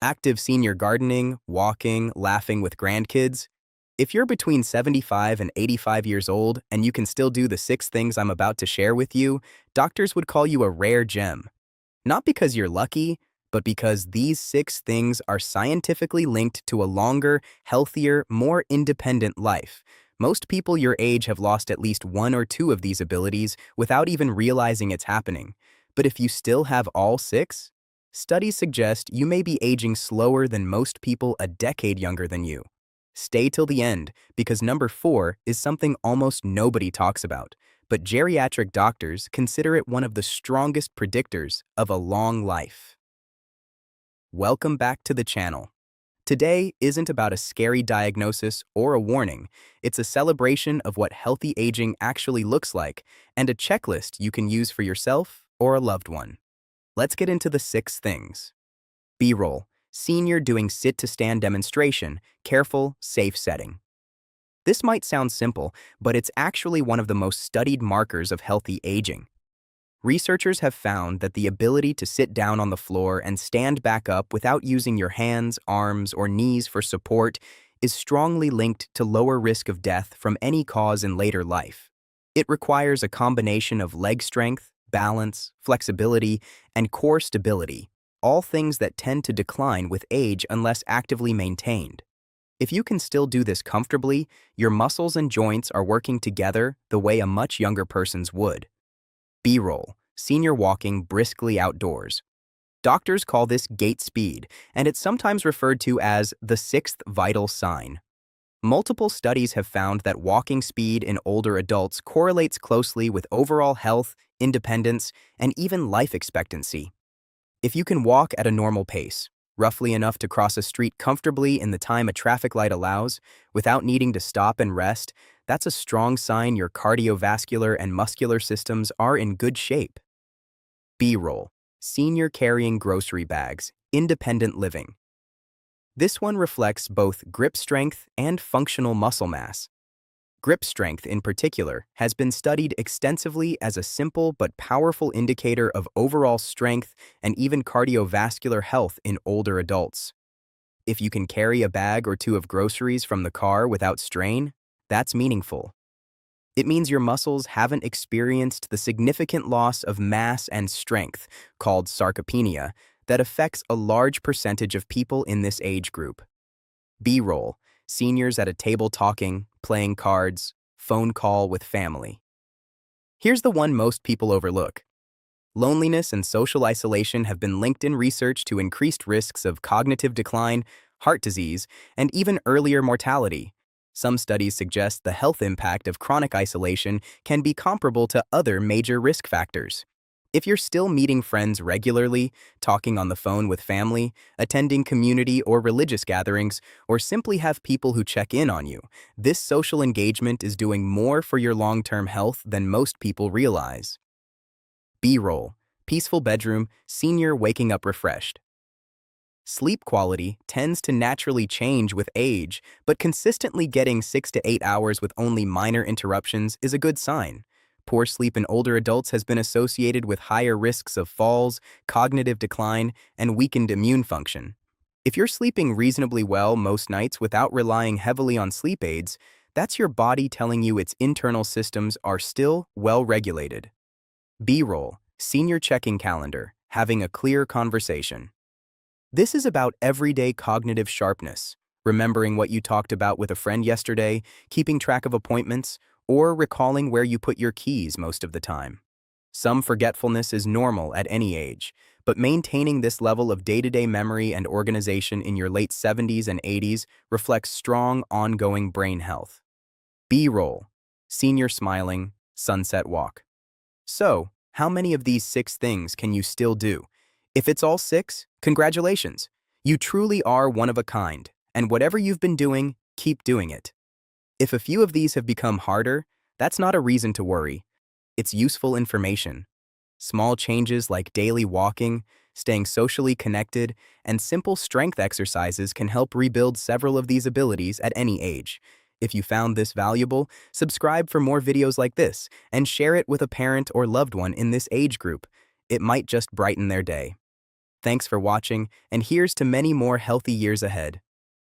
Active senior gardening, walking, laughing with grandkids. If you're between 75 and 85 years old and you can still do the 6 things I'm about to share with you, doctors would call you a rare gem. Not because you're lucky, but because these 6 things are scientifically linked to a longer, healthier, more independent life. Most people your age have lost at least one or two of these abilities without even realizing it's happening. But if you still have all 6, studies suggest you may be aging slower than most people a decade younger than you. Stay till the end, because number 4 is something almost nobody talks about, but geriatric doctors consider it one of the strongest predictors of a long life. Welcome back to the channel. Today isn't about a scary diagnosis or a warning. It's a celebration of what healthy aging actually looks like and a checklist you can use for yourself or a loved one. Let's get into the 6 things. B-roll, senior doing sit-to-stand demonstration, careful, safe setting. This might sound simple, but it's actually one of the most studied markers of healthy aging. Researchers have found that the ability to sit down on the floor and stand back up without using your hands, arms, or knees for support is strongly linked to lower risk of death from any cause in later life. It requires a combination of leg strength, balance, flexibility, and core stability, all things that tend to decline with age unless actively maintained. If you can still do this comfortably, your muscles and joints are working together the way a much younger person's would. B-roll, senior walking briskly outdoors. Doctors call this gait speed, and it's sometimes referred to as the 6th vital sign. Multiple studies have found that walking speed in older adults correlates closely with overall health, independence, and even life expectancy. If you can walk at a normal pace, roughly enough to cross a street comfortably in the time a traffic light allows, without needing to stop and rest, that's a strong sign your cardiovascular and muscular systems are in good shape. B-roll, senior carrying grocery bags, independent living. This one reflects both grip strength and functional muscle mass. Grip strength, in particular, has been studied extensively as a simple but powerful indicator of overall strength and even cardiovascular health in older adults. If you can carry a bag or two of groceries from the car without strain, that's meaningful. It means your muscles haven't experienced the significant loss of mass and strength, called sarcopenia, that affects a large percentage of people in this age group. B-roll, seniors at a table talking, playing cards, phone call with family. Here's the one most people overlook. Loneliness and social isolation have been linked in research to increased risks of cognitive decline, heart disease, and even earlier mortality. Some studies suggest the health impact of chronic isolation can be comparable to other major risk factors. If you're still meeting friends regularly, talking on the phone with family, attending community or religious gatherings, or simply have people who check in on you, this social engagement is doing more for your long-term health than most people realize. B-roll, peaceful bedroom, senior waking up refreshed. Sleep quality tends to naturally change with age, but consistently getting 6 to 8 hours with only minor interruptions is a good sign. Poor sleep in older adults has been associated with higher risks of falls, cognitive decline, and weakened immune function. If you're sleeping reasonably well most nights without relying heavily on sleep aids, that's your body telling you its internal systems are still well regulated. B-roll, senior checking calendar, having a clear conversation. This is about everyday cognitive sharpness, remembering what you talked about with a friend yesterday, keeping track of appointments, or recalling where you put your keys most of the time. Some forgetfulness is normal at any age, but maintaining this level of day-to-day memory and organization in your late 70s and 80s reflects strong, ongoing brain health. B-roll, senior smiling, sunset walk. So, how many of these 6 things can you still do? If it's all 6, congratulations. You truly are one of a kind, and whatever you've been doing, keep doing it. If a few of these have become harder, that's not a reason to worry. It's useful information. Small changes like daily walking, staying socially connected, and simple strength exercises can help rebuild several of these abilities at any age. If you found this valuable, subscribe for more videos like this and share it with a parent or loved one in this age group. It might just brighten their day. Thanks for watching, and here's to many more healthy years ahead.